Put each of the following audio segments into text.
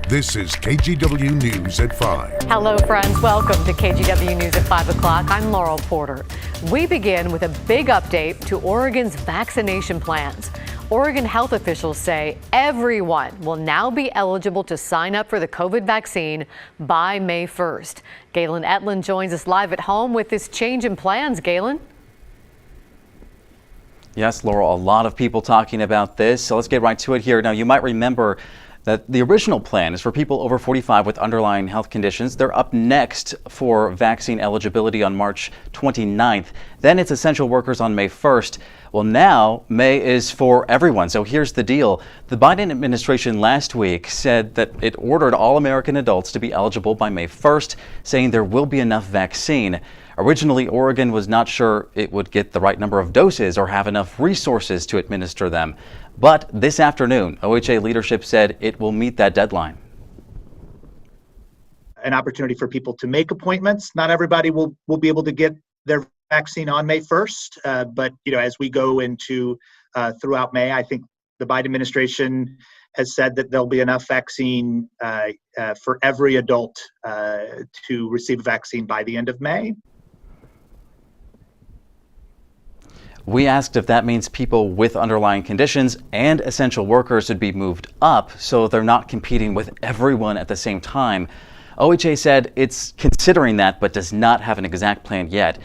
This is KGW News at 5. Hello, friends. Welcome to KGW News at 5 o'clock. I'm Laurel Porter. We begin with a big update to Oregon's vaccination plans. Oregon health officials say everyone will now be eligible to sign up for the COVID vaccine by May 1st. Galen Etlin joins us live at home with this change in plans. Galen? Yes, Laurel, a lot of people talking about this, so let's get right to it here. Now, you might remember that the original plan is for people over 45 with underlying health conditions. They're up next for vaccine eligibility on March 29th. Then it's essential workers on May 1st. Well, now May is for everyone. So here's the deal. The Biden administration last week said that it ordered all American adults to be eligible by May 1st, saying there will be enough vaccine. Originally, Oregon was not sure it would get the right number of doses or have enough resources to administer them. But this afternoon, OHA leadership said it will meet that deadline. An opportunity for people to make appointments. Not everybody will be able to get their vaccine on May 1st, but as we go into throughout May, I think the Biden administration has said that there'll be enough vaccine for every adult to receive a vaccine by the end of May. We asked if that means people with underlying conditions and essential workers would be moved up so they're not competing with everyone at the same time. OHA said it's considering that but does not have an exact plan yet.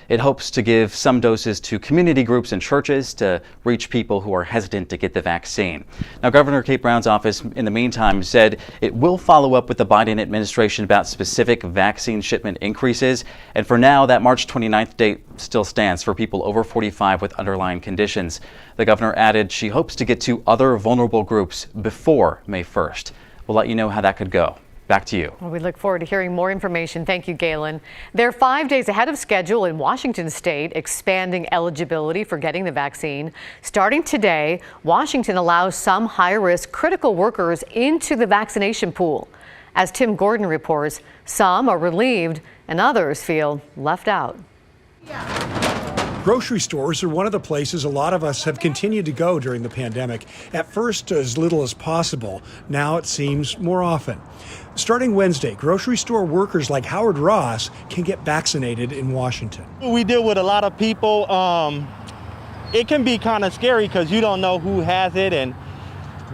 It hopes to give some doses to community groups and churches to reach people who are hesitant to get the vaccine. Now, Governor Kate Brown's office, in the meantime, said it will follow up with the Biden administration about specific vaccine shipment increases. And for now, that March 29th date still stands for people over 45 with underlying conditions. The governor added she hopes to get to other vulnerable groups before May 1st. We'll let you know how that could go. Back to you. Well, we look forward to hearing more information. Thank you, Galen. They're 5 days ahead of schedule in Washington state, expanding eligibility for getting the vaccine. Starting today, Washington allows some high-risk critical workers into the vaccination pool. As Tim Gordon reports, some are relieved and others feel left out. Grocery stores are one of the places a lot of us have continued to go during the pandemic. At first, as little as possible. Now it seems more often. Starting Wednesday, grocery store workers like Howard Ross can get vaccinated in Washington. We deal with a lot of people. It can be kind of scary because you don't know who has it and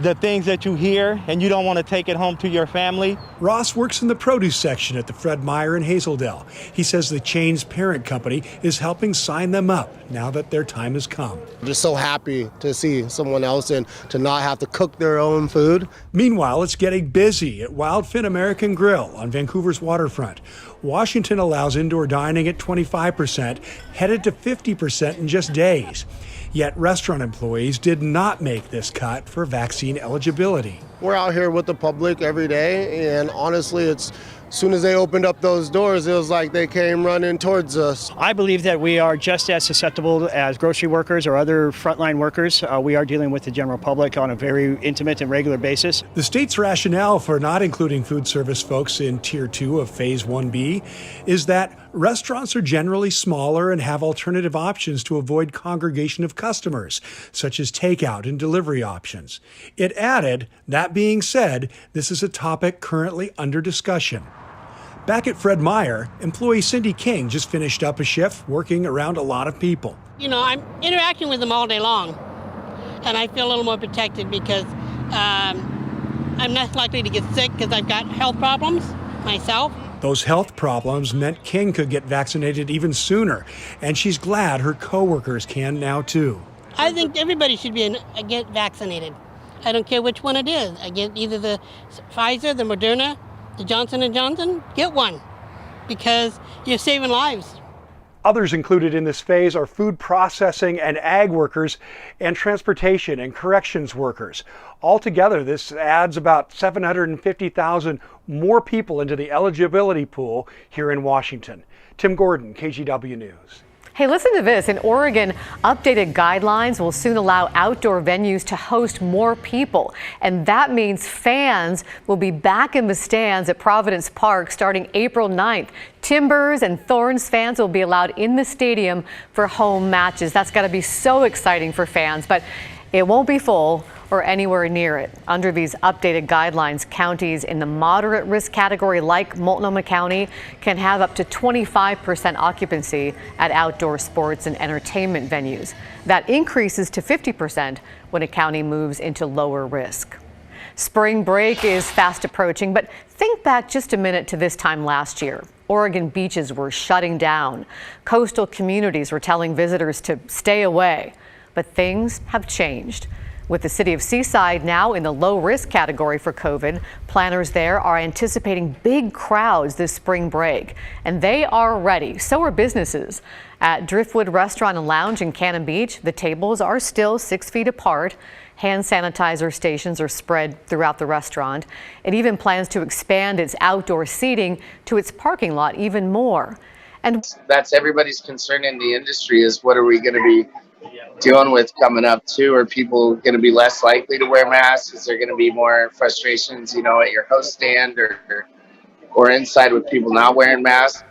the things that you hear, and you don't want to take it home to your family. Ross works in the produce section at the Fred Meyer in Hazeldale. He says the chain's parent company is helping sign them up now that their time has come. I'm just so happy to see someone else and to not have to cook their own food. Meanwhile, it's getting busy at Wildfin American Grill on Vancouver's waterfront. Washington allows indoor dining at 25%, headed to 50% in just days. Yet restaurant employees did not make this cut for vaccine eligibility. We're out here with the public every day, and honestly, as soon as they opened up those doors, it was like they came running towards us. I believe that we are just as susceptible as grocery workers or other frontline workers. We are dealing with the general public on a very intimate and regular basis. The state's rationale for not including food service folks in Tier 2 of Phase 1B is that restaurants are generally smaller and have alternative options to avoid congregation of customers, such as takeout and delivery options. It added, that being said, this is a topic currently under discussion. Back at Fred Meyer, employee Cindy King just finished up a shift working around a lot of people. I'm interacting with them all day long, and I feel a little more protected because I'm less likely to get sick because I've got health problems myself. Those health problems meant King could get vaccinated even sooner, and she's glad her coworkers can now too. I think everybody should get vaccinated. I don't care which one it is. I get either the Pfizer, the Moderna, the Johnson & Johnson, get one because you're saving lives. Others included in this phase are food processing and ag workers and transportation and corrections workers. Altogether, this adds about 750,000 more people into the eligibility pool here in Washington. Tim Gordon, KGW News. Hey, listen to this. In Oregon, updated guidelines will soon allow outdoor venues to host more people. And that means fans will be back in the stands at Providence Park starting April 9th. Timbers and Thorns fans will be allowed in the stadium for home matches. That's got to be so exciting for fans. But It won't be full or anywhere near it. Under these updated guidelines, counties in the moderate risk category like Multnomah County can have up to 25% occupancy at outdoor sports and entertainment venues. That increases to 50% when a county moves into lower risk. Spring break is fast approaching, but think back just a minute to this time last year. Oregon beaches were shutting down. Coastal communities were telling visitors to stay away. But things have changed. With the city of Seaside now in the low risk category for COVID, planners there are anticipating big crowds this spring break, and they are ready. So are businesses. At Driftwood Restaurant and Lounge in Cannon Beach, the tables are still 6 feet apart. Hand sanitizer stations are spread throughout the restaurant. It even plans to expand its outdoor seating to its parking lot even more. And that's everybody's concern in the industry is what are we going to be dealing with coming up too? Are people going to be less likely to wear masks? Is there going to be more frustrations, at your host stand or inside with people not wearing masks?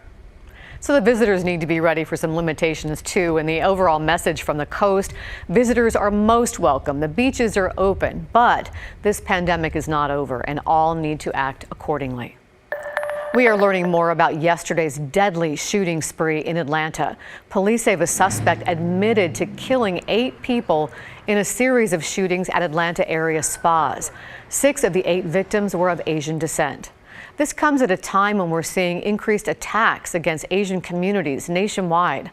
So the visitors need to be ready for some limitations too. And the overall message from the coast, visitors are most welcome. The beaches are open, but this pandemic is not over and all need to act accordingly. We are learning more about yesterday's deadly shooting spree in Atlanta. Police say the suspect admitted to killing 8 people in a series of shootings at Atlanta area spas. 6 of the 8 victims were of Asian descent. This comes at a time when we're seeing increased attacks against Asian communities nationwide.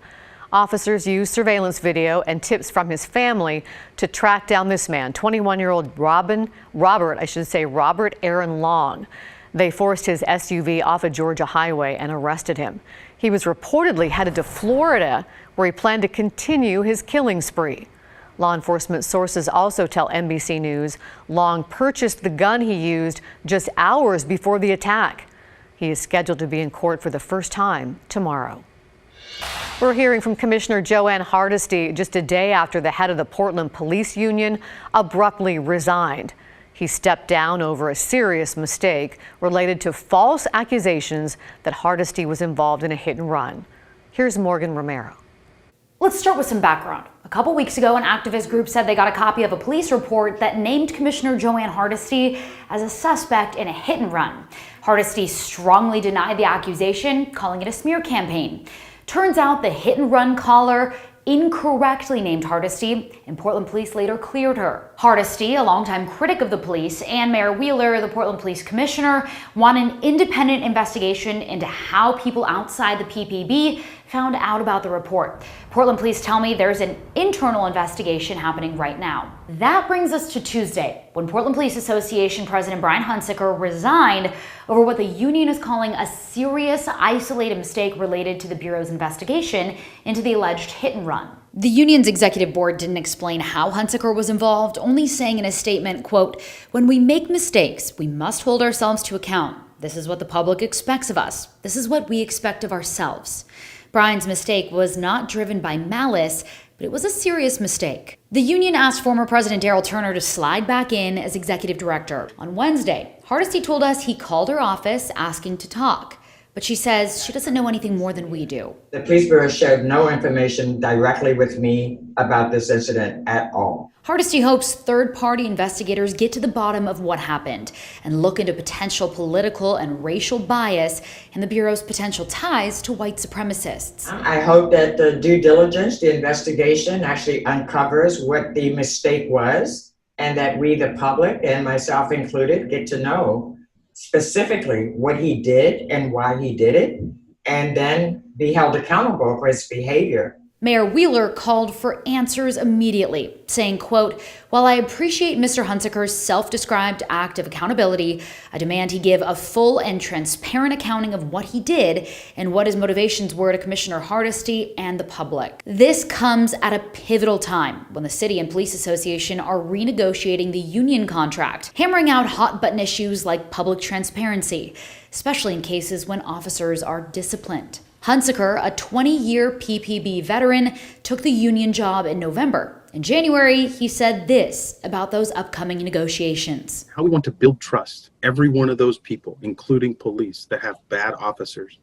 Officers used surveillance video and tips from his family to track down this man, 21-year-old Robert Aaron Long. They forced his SUV off a Georgia highway and arrested him. He was reportedly headed to Florida, where he planned to continue his killing spree. Law enforcement sources also tell NBC News Long purchased the gun he used just hours before the attack. He is scheduled to be in court for the first time tomorrow. We're hearing from Commissioner Joanne Hardesty just a day after the head of the Portland Police Union abruptly resigned. He stepped down over a serious mistake related to false accusations that Hardesty was involved in a hit and run. Here's Morgan Romero. Let's start with some background. A couple weeks ago, an activist group said they got a copy of a police report that named Commissioner Joanne Hardesty as a suspect in a hit and run. Hardesty strongly denied the accusation, calling it a smear campaign. Turns out the hit and run caller incorrectly named Hardesty, and Portland police later cleared her. Hardesty, a longtime critic of the police, and Mayor Wheeler, the Portland police commissioner, want an independent investigation into how people outside the PPB found out about the report. Portland police tell me there's an internal investigation happening right now. That brings us to Tuesday, when Portland Police Association President Brian Hunsaker resigned over what the union is calling a serious, isolated mistake related to the Bureau's investigation into the alleged hit and run. The union's executive board didn't explain how Hunsaker was involved, only saying in a statement, quote, "When we make mistakes, we must hold ourselves to account. This is what the public expects of us. This is what we expect of ourselves." Brian's mistake was not driven by malice, but it was a serious mistake. The union asked former President Darrell Turner to slide back in as executive director. On Wednesday, Hardesty told us he called her office asking to talk, but she says she doesn't know anything more than we do. The police bureau shared no information directly with me about this incident at all. Hardesty hopes third-party investigators get to the bottom of what happened and look into potential political and racial bias and the Bureau's potential ties to white supremacists. I hope that the due diligence, the investigation actually uncovers what the mistake was, and that we, the public, and myself included, get to know specifically what he did and why he did it, and then be held accountable for his behavior. Mayor Wheeler called for answers immediately, saying, quote, "While I appreciate Mr. Hunsaker's self-described act of accountability, I demand he give a full and transparent accounting of what he did and what his motivations were to Commissioner Hardesty and the public." This comes at a pivotal time when the city and police association are renegotiating the union contract, hammering out hot-button issues like public transparency, especially in cases when officers are disciplined. Hunsaker, a 20-year PPB veteran, took the union job in November. In January, he said this about those upcoming negotiations. How we want to build trust. Every one of those people, including police, that have bad officers,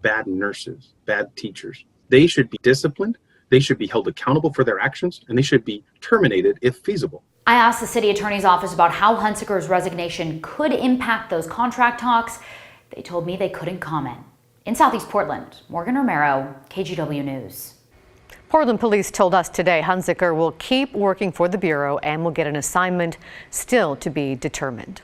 bad nurses, bad teachers, they should be disciplined They should be held accountable for their actions, and they should be terminated if feasible. I asked the city attorney's office about how Hunsaker's resignation could impact those contract talks. They told me they couldn't comment. In Southeast Portland, Morgan Romero, KGW News. Portland police told us today Hunsaker will keep working for the Bureau and will get an assignment still to be determined.